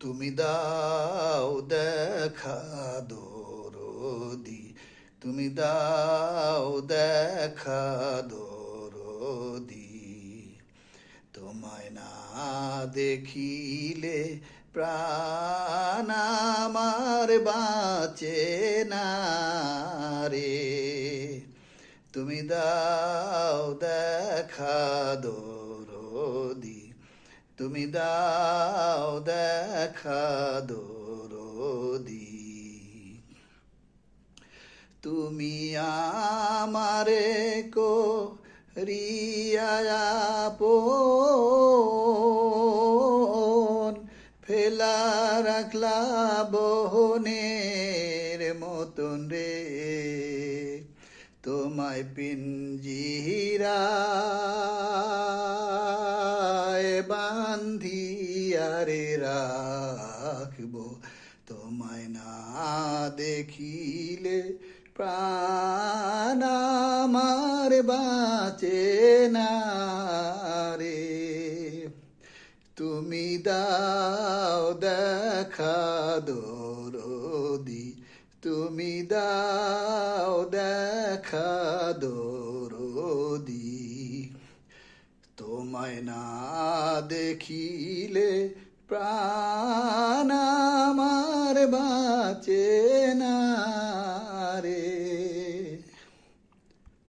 তুমি দাও দেখা দরদি, তুমি দাও দেখা দরদি। তোমায় না দেখিলে প্রাণ আমার বাঁচে না রে। তুমি দাও দেখা দরদি, তুমি দাও দেখা দরদি। তুমি আমারে করিয়া আপন, ফেলা রাখলা বহনের মতন রে। তোমায় পিঞ্জিরায় বান্ধিয়া রে রাখবো, তোমায় না দেখিলে প্রাণ আমার বাঁচে না রে। তুমি দাও দেখা দরদি, তুমি দাও দেখা দরদি। তোমায় না দেখিলে প্রাণ আমার